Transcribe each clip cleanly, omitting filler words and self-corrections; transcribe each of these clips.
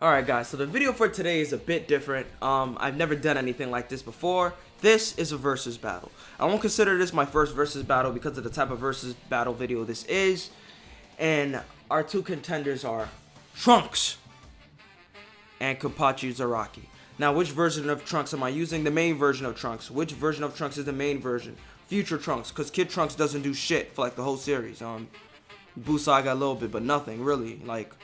Alright guys, so the video for today is a bit different. I've never done anything like this before. This is a versus battle. I won't consider this my first versus battle because of the type of versus battle video this is. And our two contenders are Trunks and Kenpachi Zaraki. Now, which version of Trunks am I using? The main version of Trunks. Which version of Trunks is the main version? Future Trunks, because Kid Trunks doesn't do shit for like the whole series. Buu Saga a little bit, but nothing really. Like,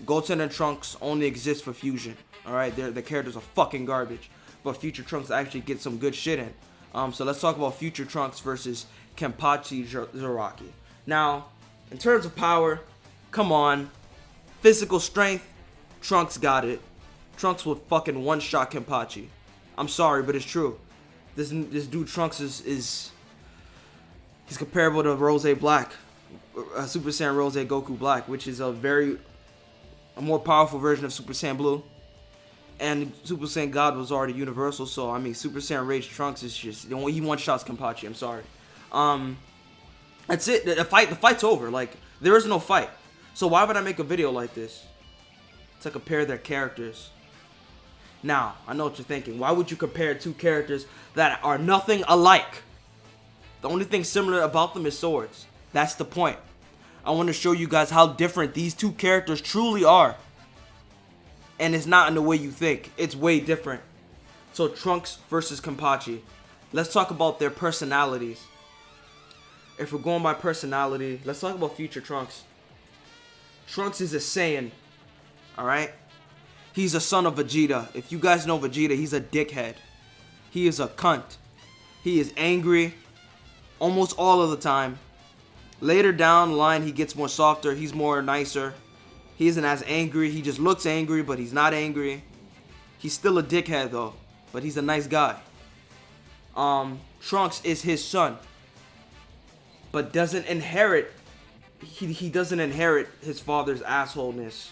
Goten and Trunks only exist for fusion. Alright, the characters are fucking garbage. But Future Trunks actually get some good shit in. So let's talk about Future Trunks versus Kenpachi Zaraki. Now, in terms of power, come on. Physical strength, Trunks got it. Trunks will fucking one-shot Kenpachi. I'm sorry, but it's true. This dude Trunks is he's comparable to Rose Black, Super Saiyan Rose Goku Black, which is a more powerful version of Super Saiyan Blue. And Super Saiyan God was already universal, so I mean Super Saiyan Rage Trunks is just he one-shots Kenpachi. I'm sorry. That's it. The fight's over. Like, there is no fight. So why would I make a video like this? To compare their characters. Now, I know what you're thinking. Why would you compare two characters that are nothing alike? The only thing similar about them is swords. That's the point. I want to show you guys how different these two characters truly are. And it's not in the way you think. It's way different. So, Trunks versus Kenpachi. Let's talk about their personalities. If we're going by personality, let's talk about Future Trunks. Trunks is a Saiyan. Alright? He's a son of Vegeta. If you guys know Vegeta, he's a dickhead. He is a cunt. He is angry almost all of the time. Later down the line, he gets more softer. He's more nicer. He isn't as angry. He just looks angry, but he's not angry. He's still a dickhead, though. But he's a nice guy. Trunks is his son. But doesn't inherit. He doesn't inherit his father's assholeness.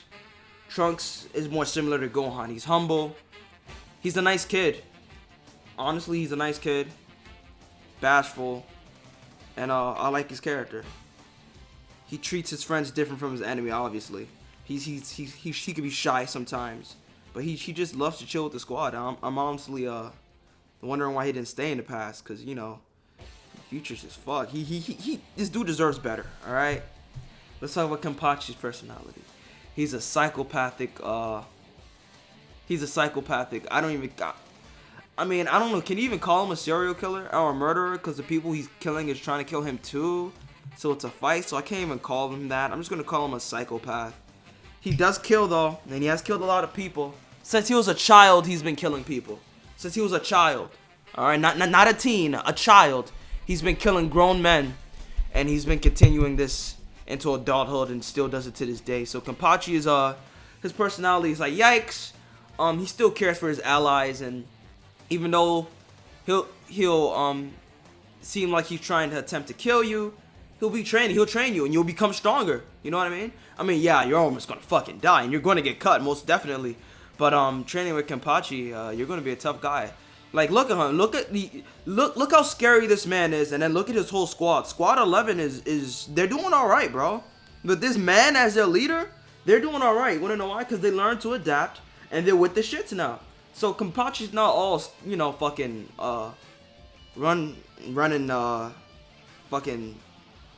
Trunks is more similar to Gohan. He's humble. He's a nice kid. Honestly, he's a nice kid. Bashful. And I like his character. He treats his friends different from his enemy, obviously. He can be shy sometimes. But he just loves to chill with the squad. I'm honestly wondering why he didn't stay in the past. Because, you know, Future's as fuck. This dude deserves better, alright? Let's talk about Kenpachi's personality. He's a psychopathic, I don't know, can you even call him a serial killer or a murderer? Because the people he's killing is trying to kill him too. So it's a fight, so I can't even call him that. I'm just going to call him a psychopath. He does kill though, and he has killed a lot of people. Since he was a child, he's been killing people. Since he was a child. Alright, not a teen, a child. He's been killing grown men. And he's been continuing this into adulthood and still does it to this day. So Kenpachi is his personality is like yikes. He still cares for his allies, and even though he'll seem like he's trying to attempt to kill you, he'll train you and you'll become stronger. You know what I mean? I mean, yeah, you're almost gonna fucking die and you're gonna get cut, most definitely. But training with Kenpachi, you're gonna be a tough guy. Like, look at him. Look how scary this man is, and then look at his whole squad. Squad 11 is they're doing all right, bro. But this man as their leader, they're doing all right. Wanna know why? Because they learned to adapt, and they're with the shits now. So Kenpachi's not all, you know, fucking running fucking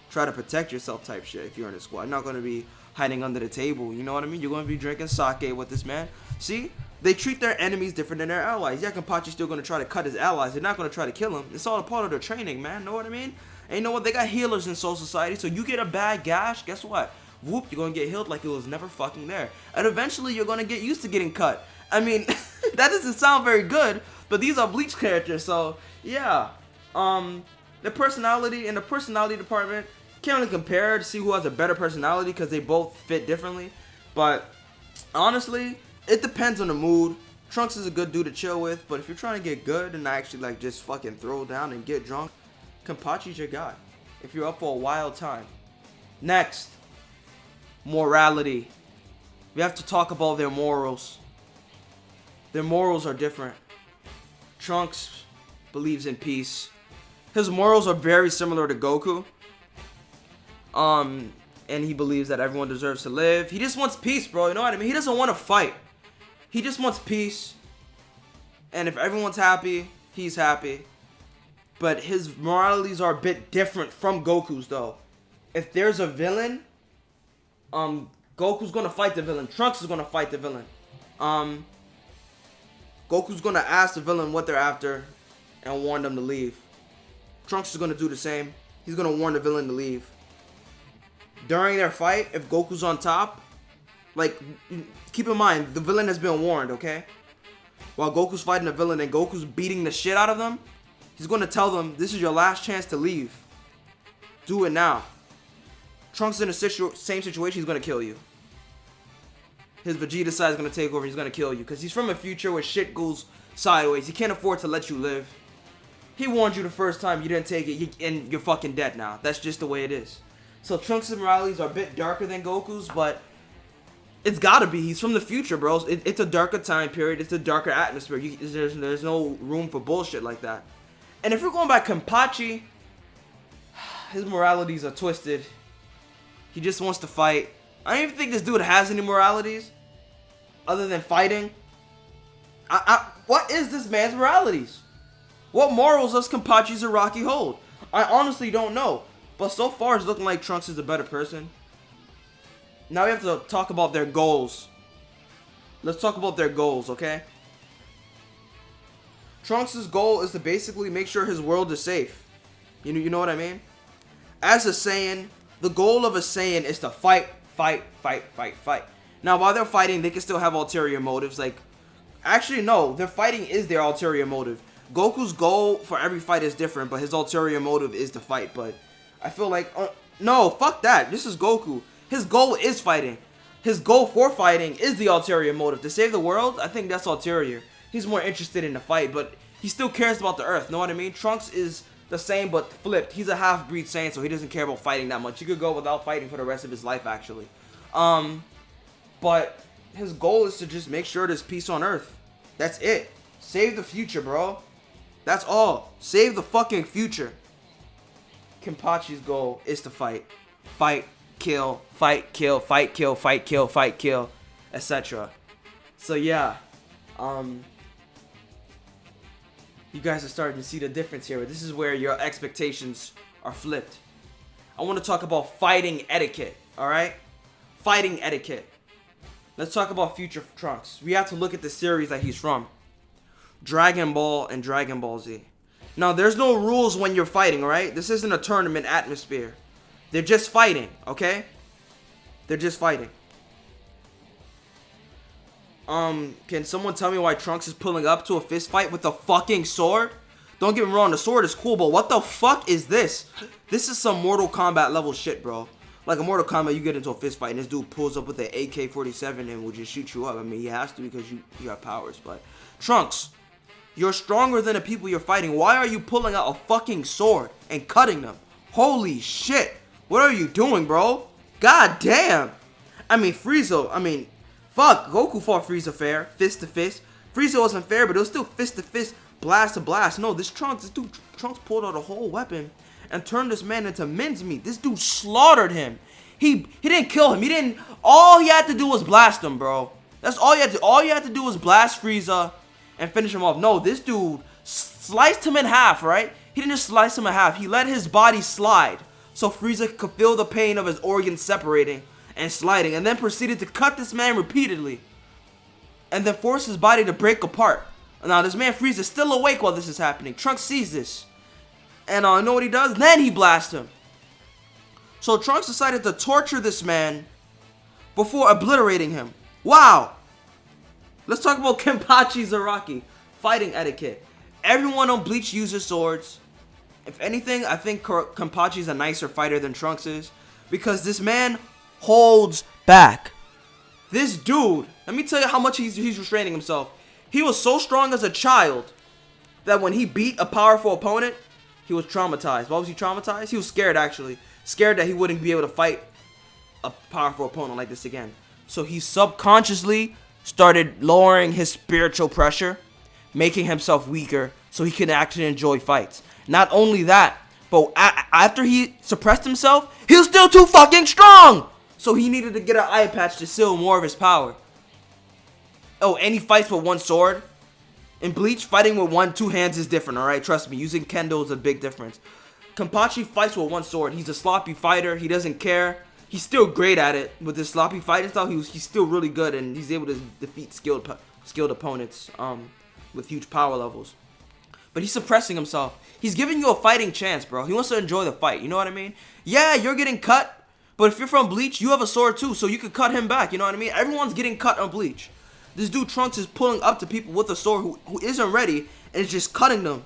try to protect yourself type shit. If you're in a squad, not gonna be hiding under the table. You know what I mean? You're gonna be drinking sake with this man. See? They treat their enemies different than their allies. Yeah, Kenpachi's still going to try to cut his allies. They're not going to try to kill him. It's all a part of their training, man. Know what I mean? And you know what? They got healers in Soul Society. So you get a bad gash, guess what? Whoop, you're going to get healed like it was never fucking there. And eventually you're going to get used to getting cut. I mean, that doesn't sound very good. But these are Bleach characters. So, yeah. The personality in the personality department, can't really compare to see who has a better personality because they both fit differently. But honestly, it depends on the mood. Trunks is a good dude to chill with, but if you're trying to get good and actually like just fucking throw down and get drunk, Kenpachi's your guy. If you're up for a wild time. Next, morality. We have to talk about their morals. Their morals are different. Trunks believes in peace. His morals are very similar to Goku. and he believes that everyone deserves to live. He just wants peace, bro. You know what I mean? He doesn't want to fight. He just wants peace. And if everyone's happy, he's happy. But his moralities are a bit different from Goku's, though. If there's a villain, Goku's gonna fight the villain. Trunks is gonna fight the villain. Goku's gonna ask the villain what they're after and warn them to leave. Trunks is gonna do the same. He's gonna warn the villain to leave. During their fight, if Goku's on top, like, keep in mind, the villain has been warned, okay? While Goku's fighting the villain and Goku's beating the shit out of them, he's gonna tell them, this is your last chance to leave. Do it now. Trunks in the same situation, he's gonna kill you. His Vegeta side is gonna take over, he's gonna kill you. Because he's from a future where shit goes sideways. He can't afford to let you live. He warned you the first time, you didn't take it, and you're fucking dead now. That's just the way it is. So Trunks' moralities are a bit darker than Goku's, but it's gotta be. He's from the future, bro. It's a darker time period. It's a darker atmosphere. There's no room for bullshit like that. And if we're going by Kenpachi, his moralities are twisted. He just wants to fight. I don't even think this dude has any moralities other than fighting. What is this man's moralities? What morals does Kenpachi Zaraki hold? I honestly don't know. But so far, it's looking like Trunks is a better person. Now we have to talk about their goals. Let's talk about their goals, okay? Trunks' goal is to basically make sure his world is safe. You know what I mean? As a Saiyan, the goal of a Saiyan is to fight. Now, while they're fighting, they can still have ulterior motives. Like, actually, no. Their fighting is their ulterior motive. Goku's goal for every fight is different, but his ulterior motive is to fight. But I feel like, no, fuck that. This is Goku. His goal is fighting. His goal for fighting is the ulterior motive. To save the world, I think that's ulterior. He's more interested in the fight, but he still cares about the Earth. Know what I mean? Trunks is the same, but flipped. He's a half-breed Saiyan, so he doesn't care about fighting that much. He could go without fighting for the rest of his life, actually. But his goal is to just make sure there's peace on Earth. That's it. Save the future, bro. That's all. Save the fucking future. Kenpachi's goal is to fight. Fight, kill, fight, kill, fight, kill, fight, kill, fight, kill, etc. So yeah, you guys are starting to see the difference here. This is where your expectations are flipped. I want to talk about fighting etiquette, alright? Fighting etiquette. Let's talk about future Trunks. We have to look at the series that he's from. Dragon Ball and Dragon Ball Z. Now, there's no rules when you're fighting, alright? This isn't a tournament atmosphere. They're just fighting, okay? They're just fighting. Can someone tell me why Trunks is pulling up to a fist fight with a fucking sword? Don't get me wrong, the sword is cool, but what the fuck is this? This is some Mortal Kombat level shit, bro. Like a Mortal Kombat, you get into a fist fight and this dude pulls up with an AK-47 and will just shoot you up. I mean, he has to because you have powers, but Trunks, you're stronger than the people you're fighting. Why are you pulling out a fucking sword and cutting them? Holy shit. What are you doing, bro? God damn. I mean, Frieza, fuck. Goku fought Frieza fair. Fist to fist. Frieza wasn't fair, but it was still fist to fist. Blast to blast. No, this dude, Trunks pulled out a whole weapon and turned this man into mincemeat. This dude slaughtered him. He didn't kill him. All he had to do was blast him, bro. That's all you had to do. All you had to do was blast Frieza and finish him off. No, this dude sliced him in half, right? He didn't just slice him in half. He let his body slide so Frieza could feel the pain of his organs separating and sliding, and then proceeded to cut this man repeatedly and then force his body to break apart. Now, this man Frieza is still awake while this is happening. Trunks sees this. And you know what he does? Then he blasts him. So Trunks decided to torture this man before obliterating him. Wow. Let's talk about Kenpachi Zaraki. Fighting etiquette. Everyone on Bleach uses swords. If anything, I think Kenpachi is a nicer fighter than Trunks is. Because this man holds back. This dude, let me tell you how much he's restraining himself. He was so strong as a child that when he beat a powerful opponent, he was traumatized. Why was he traumatized? He was scared, actually. Scared that he wouldn't be able to fight a powerful opponent like this again. So he subconsciously started lowering his spiritual pressure, making himself weaker so he can actually enjoy fights. Not only that, But after he suppressed himself, he was still too fucking strong. So he needed to get an eye patch to seal more of his power. Oh, and he fights with one sword. In Bleach, fighting with two hands is different, alright? Trust me, using Kendo is a big difference. Kenpachi fights with one sword. He's a sloppy fighter. He doesn't care. He's still great at it. With his sloppy fighting style, he's still really good, and he's able to defeat skilled opponents with huge power levels. But he's suppressing himself. He's giving you a fighting chance, bro. He wants to enjoy the fight. You know what I mean? Yeah, you're getting cut, but if you're from Bleach, you have a sword too, so you could cut him back. You know what I mean? Everyone's getting cut on Bleach. This dude Trunks is pulling up to people with a sword who isn't ready and is just cutting them.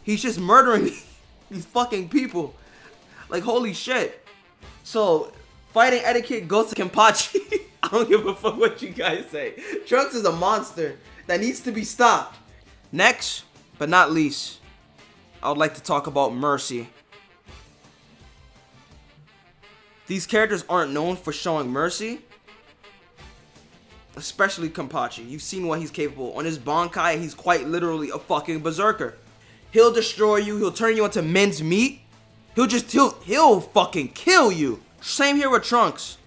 He's just murdering these fucking people. Like, holy shit. So, fighting etiquette goes to Kenpachi. I don't give a fuck what you guys say. Trunks is a monster that needs to be stopped. Next, but not least, I would like to talk about Mercy. These characters aren't known for showing mercy. Especially Kenpachi. You've seen what he's capable. On his Bankai, he's quite literally a fucking berserker. He'll destroy you. He'll turn you into minced meat. He'll fucking kill you. Same here with Trunks.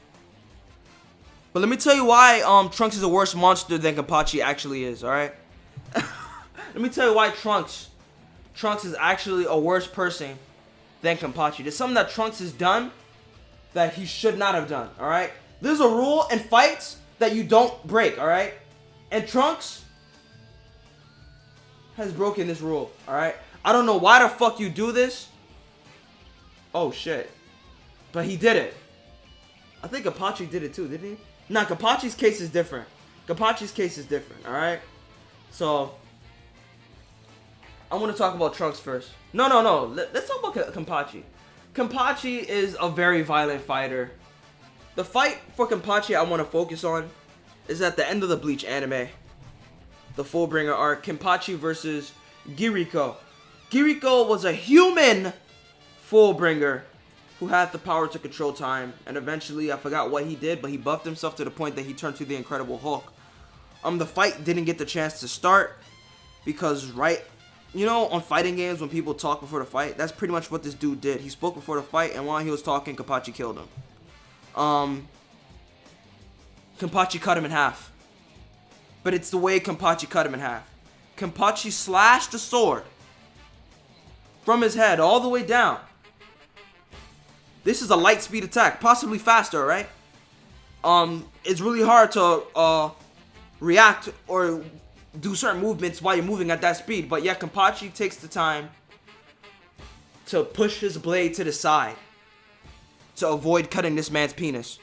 But let me tell you why Trunks is a worse monster than Kenpachi actually is, alright? Let me tell you why Trunks is actually a worse person than Kenpachi. There's something that Trunks has done that he should not have done, alright? There's a rule in fights that you don't break, alright? And Trunks has broken this rule, alright? I don't know why the fuck you do this. Oh shit. But he did it. I think Kenpachi did it too, didn't he? Nah, Kenpachi's case is different. Kenpachi's case is different, alright? So, I want to talk about Trunks first. No. Let's talk about Kenpachi. Kenpachi is a very violent fighter. The fight for Kenpachi I want to focus on is at the end of the Bleach anime. The Fullbringer arc, Kenpachi versus Giriko. Giriko was a human Fullbringer who had the power to control time, and eventually, I forgot what he did, but he buffed himself to the point that he turned to the Incredible Hulk. The fight didn't get the chance to start because, you know, on fighting games when people talk before the fight, that's pretty much what this dude did. He spoke before the fight, and while he was talking, Kenpachi killed him. Kenpachi cut him in half. But it's the way Kenpachi cut him in half. Kenpachi slashed the sword from his head all the way down. This is a light speed attack, possibly faster, right? It's really hard to react or do certain movements while you're moving at that speed. But yeah, Kenpachi takes the time to push his blade to the side to avoid cutting this man's penis.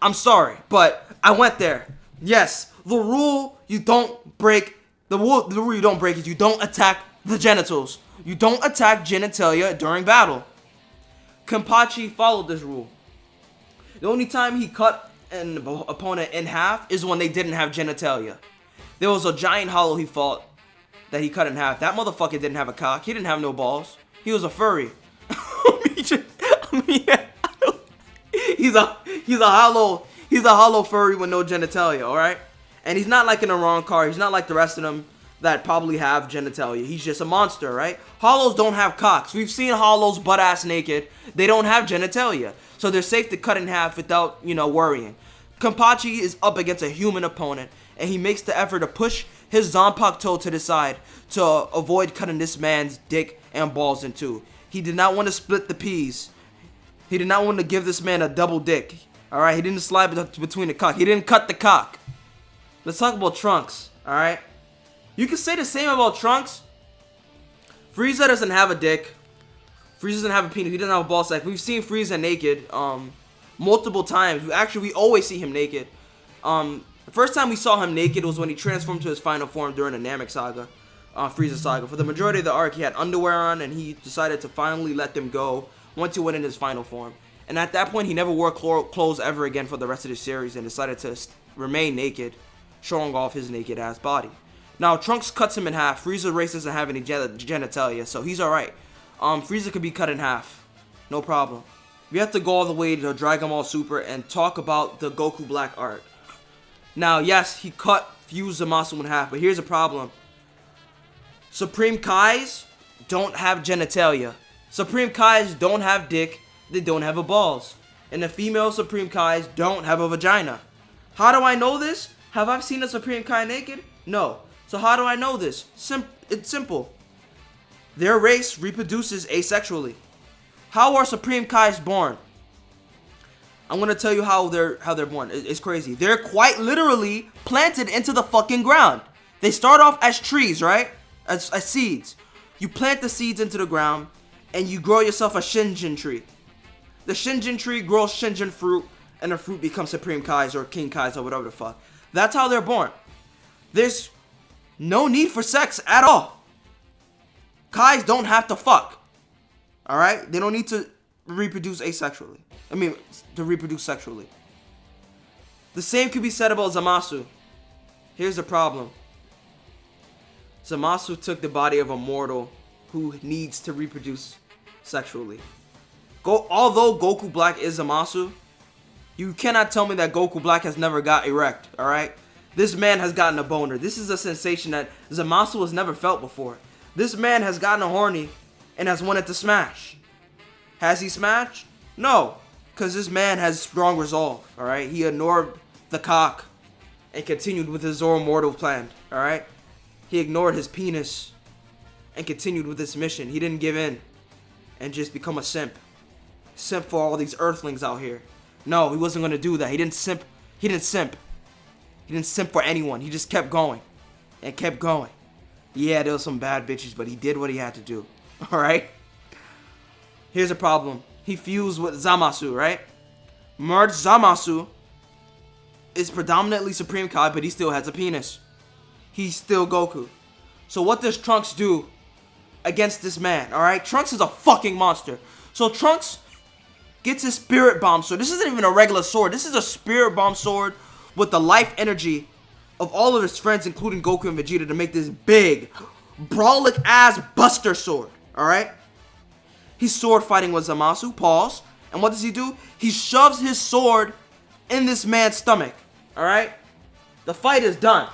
I'm sorry, but I went there. Yes, the rule you don't break. The rule you don't break is you don't attack the genitals. You don't attack genitalia during battle. Kenpachi followed this rule. The only time he cut an opponent in half is when they didn't have genitalia. There was a giant hollow he fought that he cut in half. That motherfucker didn't have a cock. He didn't have no balls. He was a furry. He's a hollow furry with no genitalia, alright? And he's not like an Arrancar. He's not like the rest of them that probably have genitalia. He's just a monster, right? Hollows don't have cocks. We've seen hollows butt-ass naked. They don't have genitalia. So they're safe to cut in half without, worrying. Kenpachi is up against a human opponent, and he makes the effort to push his Zanpakuto to the side to avoid cutting this man's dick and balls in two. He did not want to split the peas. He did not want to give this man a double dick. Alright, he didn't slide between the cock. He didn't cut the cock. Let's talk about Trunks, alright? You can say the same about Trunks. Frieza doesn't have a dick. Frieza doesn't have a penis. He doesn't have a ball sack. We've seen Frieza naked multiple times. We always see him naked. The first time we saw him naked was when he transformed to his final form during the Namek saga. Frieza saga. For the majority of the arc, he had underwear on, and he decided to finally let them go once he went in his final form. And at that point, he never wore clothes ever again for the rest of the series and decided to remain naked, showing off his naked ass body. Now, Trunks cuts him in half. Frieza race doesn't have any genitalia, so he's alright. Frieza could be cut in half. No problem. We have to go all the way to Dragon Ball Super and talk about the Goku Black arc. Now, yes, he fused Zamasu in half, but here's a problem. Supreme Kais don't have genitalia. Supreme Kais don't have dick, they don't have a balls. And the female Supreme Kais don't have a vagina. How do I know this? Have I seen a Supreme Kai naked? No. So how do I know this? It's simple. Their race reproduces asexually. How are Supreme Kais born? I'm gonna tell you how they're born. It's crazy. They're quite literally planted into the fucking ground. They start off as trees, right? As seeds. You plant the seeds into the ground, and you grow yourself a Shinjin tree. The Shinjin tree grows Shinjin fruit, and the fruit becomes Supreme Kais or King Kais or whatever the fuck. That's how they're born. There's no need for sex at all. Kais don't have to fuck. Alright? They don't need to reproduce asexually. To reproduce sexually. The same could be said about Zamasu. Here's the problem. Zamasu took the body of a mortal who needs to reproduce sexually. Although Goku Black is Zamasu, you cannot tell me that Goku Black has never got erect, alright? This man has gotten a boner. This is a sensation that Zamasu has never felt before. This man has gotten horny and has wanted to smash. Has he smashed? No, because this man has strong resolve, alright? He ignored the cock and continued with his Zoro Mortal plan, alright? He ignored his penis and continued with his mission. He didn't give in and just become a simp. Simp for all these earthlings out here. No, he wasn't going to do that. He didn't simp. He didn't simp. He didn't simp for anyone. He just kept going and kept going. Yeah, there was some bad bitches, but he did what he had to do. Alright? Here's a problem. He fused with Zamasu, right? Merged Zamasu is predominantly Supreme Kai, but he still has a penis. He's still Goku. So what does Trunks do against this man? Alright? Trunks is a fucking monster. So Trunks gets his spirit bomb sword. This isn't even a regular sword. This is a spirit bomb sword with the life energy of all of his friends, including Goku and Vegeta, to make this big, brawlic ass buster sword. Alright? He's sword fighting with Zamasu. Pause. And what does he do? He shoves his sword in this man's stomach. Alright? The fight is done.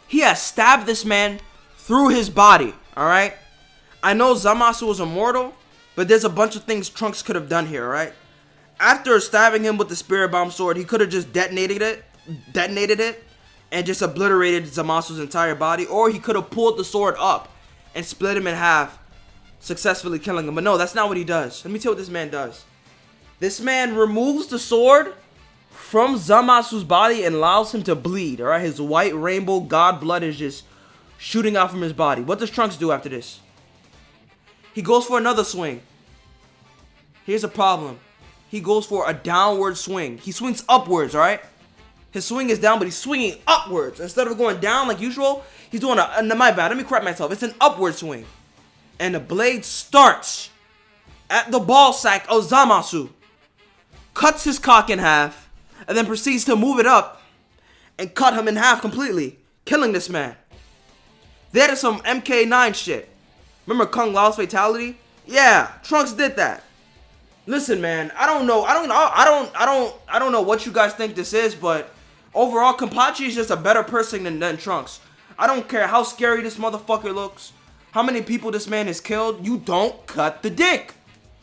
He has stabbed this man through his body. Alright? I know Zamasu is immortal, but there's a bunch of things Trunks could have done here, alright? After stabbing him with the spirit bomb sword, he could have just detonated it, and just obliterated Zamasu's entire body, or he could have pulled the sword up and split him in half, successfully killing him. But no, that's not what he does. Let me tell you what this man does. This man removes the sword from Zamasu's body and allows him to bleed, alright? His white rainbow god blood is just shooting out from his body. What does Trunks do after this? He goes for another swing. Here's a problem. He goes for a downward swing. He swings upwards, alright? His swing is down, but he's swinging upwards. Instead of going down like usual, he's doing my bad, let me correct myself. It's an upward swing. And the blade starts at the ball sack of Zamasu, cuts his cock in half, and then proceeds to move it up and cut him in half completely, killing this man. That is some MK9 shit. Remember Kung Lao's fatality? Yeah, Trunks did that. Listen, man, I don't know what you guys think this is, but overall, Kenpachi is just a better person than Trunks. I don't care how scary this motherfucker looks, how many people this man has killed. You don't cut the dick.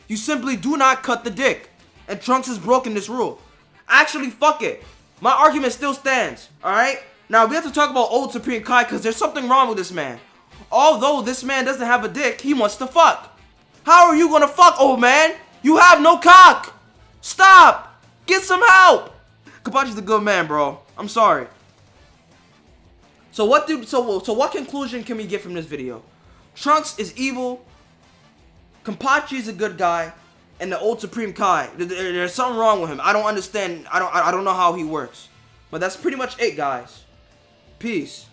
You simply do not cut the dick. And Trunks has broken this rule. Actually, fuck it. My argument still stands, alright? Now, we have to talk about old Supreme Kai because there's something wrong with this man. Although this man doesn't have a dick, he wants to fuck. How are you gonna fuck, old man? You have no cock. Stop. Get some help. Kenpachi's a good man, bro. I'm sorry. So what conclusion can we get from this video? Trunks is evil. Kenpachi is a good guy, and the old Supreme Kai, there's something wrong with him. I don't understand. I don't know how he works. But that's pretty much it, guys. Peace.